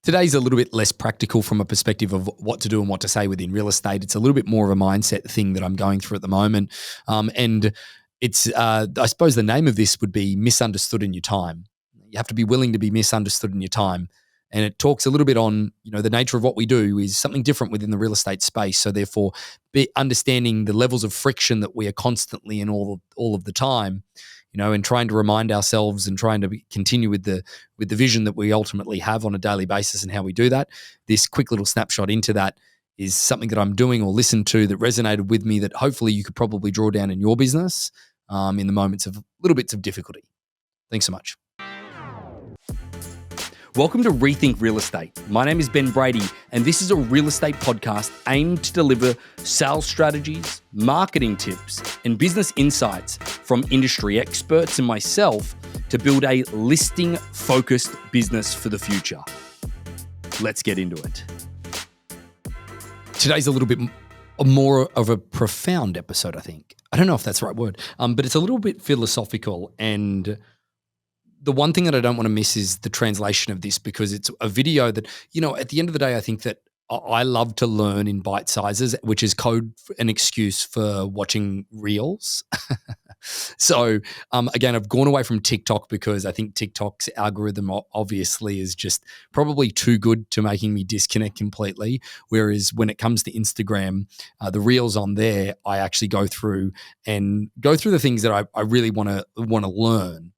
Today's a little bit less practical from a perspective of what to do and what to say within real estate. It's a little bit more of a mindset thing that I'm going through at the moment. And it's, I suppose the name of this would be misunderstood in your time. You have to be willing to be misunderstood in your time. And it talks a little bit on, the nature of what we do is something different within the real estate space. So therefore, understanding the levels of friction that we are constantly in all of the time, and trying to remind ourselves and trying to continue with the vision that we ultimately have on a daily basis and how we do that. This quick little snapshot into that is something that I'm doing or listened to that resonated with me that hopefully you could probably draw down in your business in the moments of little bits of difficulty. Thanks so much. Welcome to Rethink Real Estate. My name is Ben Brady, and this is a real estate podcast aimed to deliver sales strategies, marketing tips, and business insights from industry experts and myself to build a listing-focused business for the future. Let's get into it. Today's a little bit more of a profound episode, I think. I don't know if that's the right word, but it's a little bit philosophical, and the one thing that I don't want to miss is the translation of this, because it's a video that, at the end of the day, I think that I love to learn in bite sizes, which is code an excuse for watching reels. So again, I've gone away from TikTok because I think TikTok's algorithm obviously is just probably too good to making me disconnect completely. Whereas when it comes to Instagram, the reels on there, I actually go through the things that I really want to learn.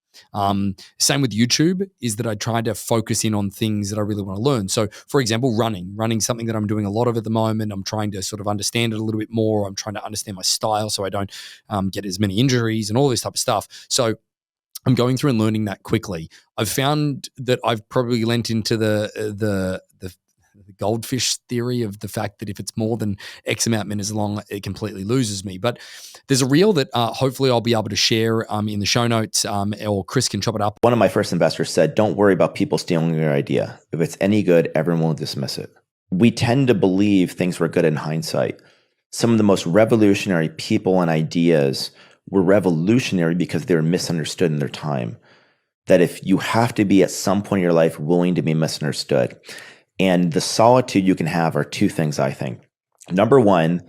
Same with YouTube is that I try to focus in on things that I really want to learn. So for example, running something that I'm doing a lot of at the moment. I'm trying to sort of understand it a little bit more. I'm trying to understand my style so I don't get as many injuries and all this type of stuff. So I'm going through and learning that quickly. I've found that I've probably lent into the goldfish theory of the fact that if it's more than X amount of minutes long, it completely loses me. But there's a reel that hopefully I'll be able to share in the show notes, or Chris can chop it up. One of my first investors said, don't worry about people stealing your idea. If it's any good, everyone will dismiss it. We tend to believe things were good in hindsight. Some of the most revolutionary people and ideas were revolutionary because they were misunderstood in their time. That if you have to be at some point in your life willing to be misunderstood. And the solitude you can have are two things, I think. Number one,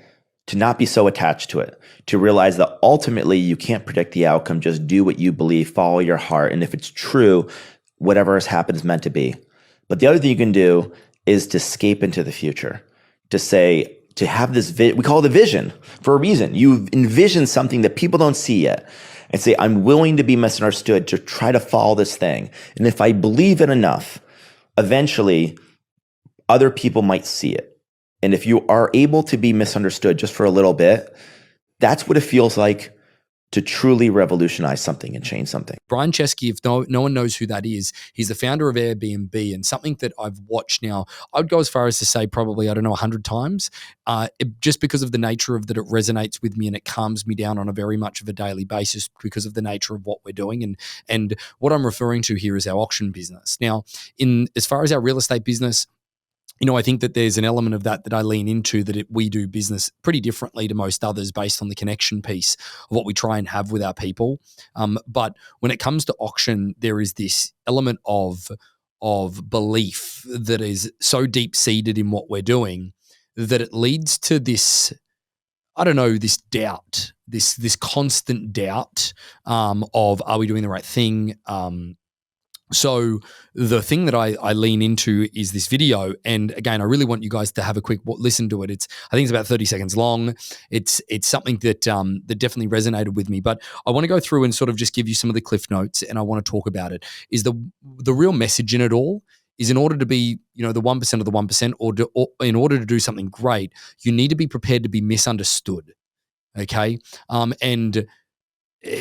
to not be so attached to it, to realize that ultimately you can't predict the outcome. Just do what you believe, follow your heart. And if it's true, whatever has happened is meant to be. But the other thing you can do is to escape into the future, to have this, we call it a vision for a reason. You envision something that people don't see yet and say, I'm willing to be misunderstood to try to follow this thing. And if I believe it enough, eventually other people might see it. And if you are able to be misunderstood just for a little bit, that's what it feels like to truly revolutionize something and change something. Brian Chesky, if no one knows who that is, he's the founder of Airbnb, and something that I've watched now, I'd go as far as to say probably, 100 times, just because of the nature of that it resonates with me and it calms me down on a very much of a daily basis because of the nature of what we're doing. And what I'm referring to here is our auction business. Now, as far as our real estate business, I think that there's an element of that I lean into, that we do business pretty differently to most others based on the connection piece of what we try and have with our people. But when it comes to auction, there is this element of belief that is so deep-seated in what we're doing that it leads to this, this doubt, this constant doubt of, are we doing the right thing? So the thing that I lean into is this video. And again, I really want you guys to have a quick listen to it. I think it's about 30 seconds long. It's something that definitely resonated with me, but I want to go through and sort of just give you some of the cliff notes, and I want to talk about it. Is the real message in it all is, in order to be, the 1% of the 1%, or in order to do something great, you need to be prepared to be misunderstood. Okay. And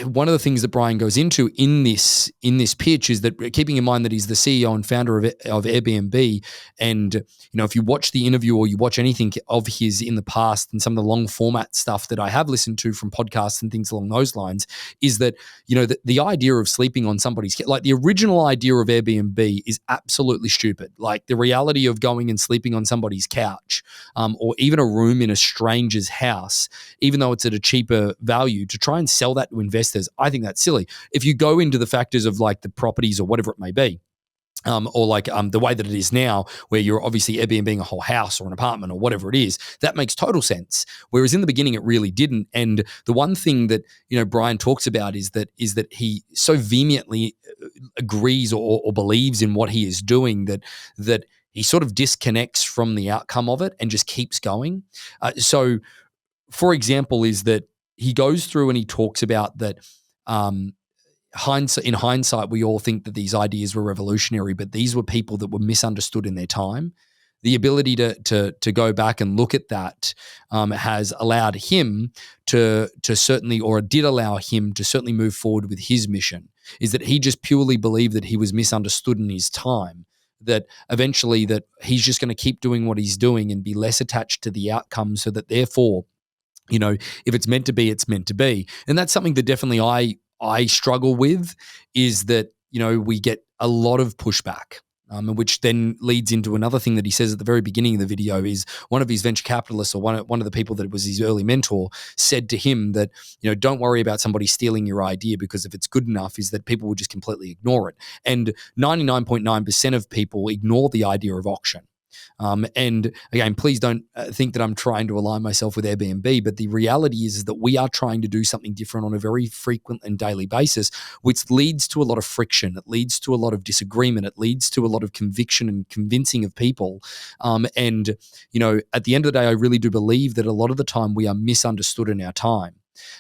one of the things that Brian goes into in this pitch is that, keeping in mind that he's the CEO and founder of Airbnb, and if you watch the interview or you watch anything of his in the past and some of the long format stuff that I have listened to from podcasts and things along those lines, is that the idea of sleeping on somebody's, like, the original idea of Airbnb is absolutely stupid. Like, the reality of going and sleeping on somebody's couch, or even a room in a stranger's house, even though it's at a cheaper value, to try and sell that to investors, I think that's silly. If you go into the factors of like the properties or whatever it may be, or like the way that it is now, where you're obviously Airbnb a whole house or an apartment or whatever it is, that makes total sense. Whereas in the beginning, it really didn't. And the one thing that Brian talks about is that he so vehemently agrees or believes in what he is doing that he sort of disconnects from the outcome of it and just keeps going. So, for example, is that he goes through and he talks about that. In hindsight, we all think that these ideas were revolutionary, but these were people that were misunderstood in their time. The ability to go back and look at that has allowed him to certainly, or did allow him to certainly move forward with his mission. Is that he just purely believed that he was misunderstood in his time. That eventually that he's just going to keep doing what he's doing and be less attached to the outcome, so that therefore, if it's meant to be, it's meant to be. And that's something that definitely I struggle with, is that, we get a lot of pushback, which then leads into another thing that he says at the very beginning of the video. Is one of his venture capitalists, or one of the people that was his early mentor, said to him that, don't worry about somebody stealing your idea, because if it's good enough, is that people will just completely ignore it. And 99.9% of people ignore the idea of auction. And again, please don't think that I'm trying to align myself with Airbnb, but the reality is that we are trying to do something different on a very frequent and daily basis, which leads to a lot of friction. It leads to a lot of disagreement. It leads to a lot of conviction and convincing of people. And at the end of the day, I really do believe that a lot of the time we are misunderstood in our time.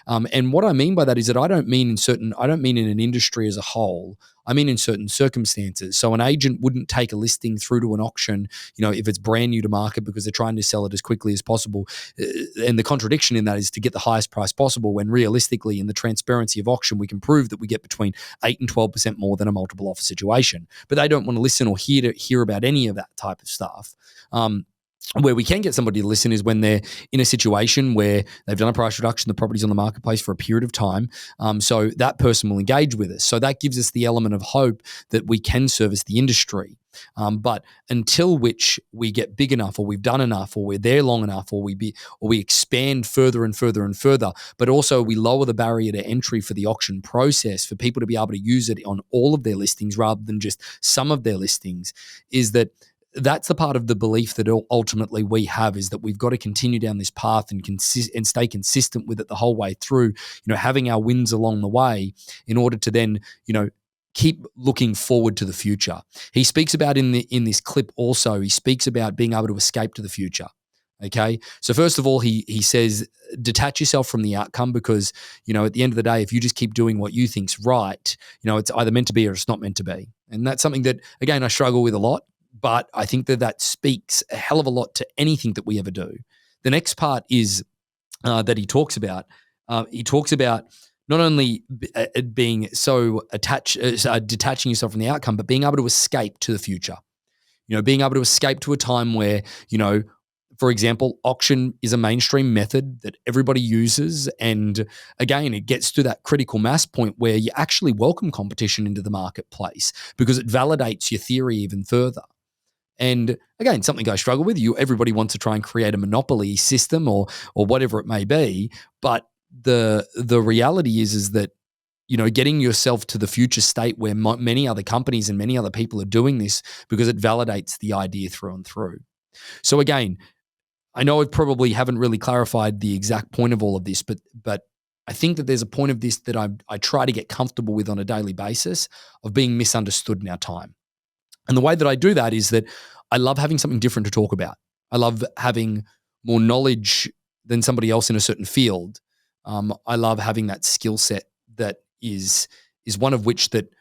And what I mean by that is that I don't mean in an industry as a whole. I mean in certain circumstances. So an agent wouldn't take a listing through to an auction, if it's brand new to market, because they're trying to sell it as quickly as possible. And the contradiction in that is to get the highest price possible, when realistically, in the transparency of auction, we can prove that we get between 8 and 12% more than a multiple offer situation. But they don't want to listen or hear about any of that type of stuff. Where we can get somebody to listen is when they're in a situation where they've done a price reduction, the property's on the marketplace for a period of time. So that person will engage with us. So that gives us the element of hope that we can service the industry. But until which we get big enough, or we've done enough, or we're there long enough, or we expand further and further and further, but also we lower the barrier to entry for the auction process for people to be able to use it on all of their listings rather than just some of their listings, is that's the part of the belief that ultimately we have, is that we've got to continue down this path and stay consistent with it the whole way through, having our wins along the way in order to then, keep looking forward to the future. He speaks about in this clip also, he speaks about being able to escape to the future. Okay. So first of all, he says, detach yourself from the outcome, because, at the end of the day, if you just keep doing what you think's right, it's either meant to be or it's not meant to be. And that's something that, again, I struggle with a lot. But I think that speaks a hell of a lot to anything that we ever do. The next part is that he talks about. He talks about not only being so attached, detaching yourself from the outcome, but being able to escape to the future. Being able to escape to a time where, for example, auction is a mainstream method that everybody uses. And again, it gets to that critical mass point where you actually welcome competition into the marketplace because it validates your theory even further. And again, something I struggle with. Everybody wants to try and create a monopoly system or whatever it may be. But the reality is that, getting yourself to the future state where many other companies and many other people are doing this, because it validates the idea through and through. So again, I know I probably haven't really clarified the exact point of all of this, but I think that there's a point of this that I try to get comfortable with on a daily basis, of being misunderstood in our time. And the way that I do that is that I love having something different to talk about. I love having more knowledge than somebody else in a certain field. I love having that skill set that is one of which that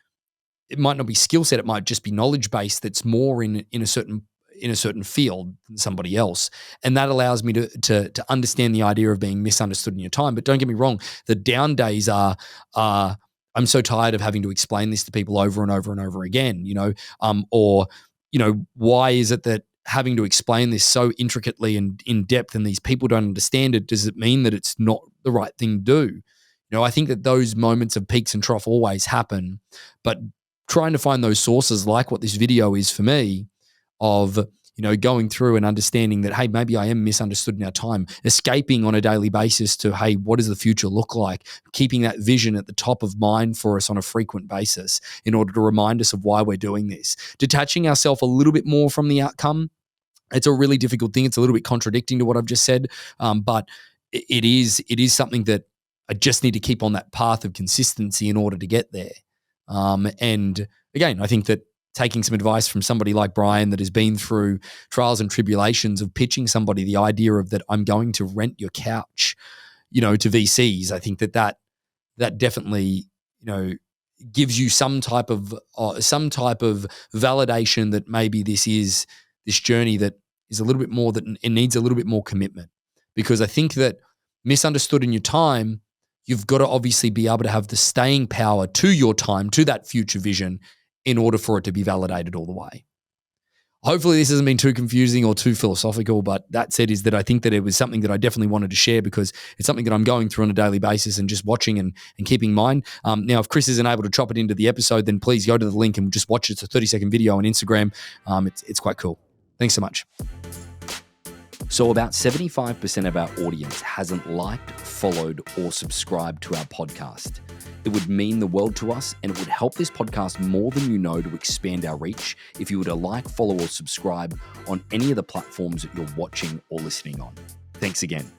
it might not be skill set, it might just be knowledge base that's more in a certain field than somebody else. And that allows me to understand the idea of being misunderstood in your time. But don't get me wrong, the down days are I'm so tired of having to explain this to people over and over and over again, why is it that having to explain this so intricately and in depth and these people don't understand it, does it mean that it's not the right thing to do? I think that those moments of peaks and trough always happen, but trying to find those sources, like what this video is for me, of, going through and understanding that, hey, maybe I am misunderstood in our time, escaping on a daily basis to, hey, what does the future look like? Keeping that vision at the top of mind for us on a frequent basis in order to remind us of why we're doing this. Detaching ourselves a little bit more from the outcome. It's a really difficult thing. It's a little bit contradicting to what I've just said, but it is something that I just need to keep on that path of consistency in order to get there. And again, I think that taking some advice from somebody like Brian that has been through trials and tribulations of pitching somebody the idea of that I'm going to rent your couch, to VCs, I think that definitely, gives you some type of validation that maybe this journey that is a little bit more, that it needs a little bit more commitment. Because I think that misunderstood in your time, you've got to obviously be able to have the staying power to your time, to that future vision, in order for it to be validated all the way. Hopefully this hasn't been too confusing or too philosophical, but that said is that I think that it was something that I definitely wanted to share because it's something that I'm going through on a daily basis and just watching and keeping in mind. Now, if Chris isn't able to chop it into the episode, then please go to the link and just watch it. It's a 30-second video on Instagram. It's quite cool. Thanks so much. So about 75% of our audience hasn't liked, followed, or subscribed to our podcast. It would mean the world to us, and it would help this podcast more than you know to expand our reach if you were to like, follow, or subscribe on any of the platforms that you're watching or listening on. Thanks again.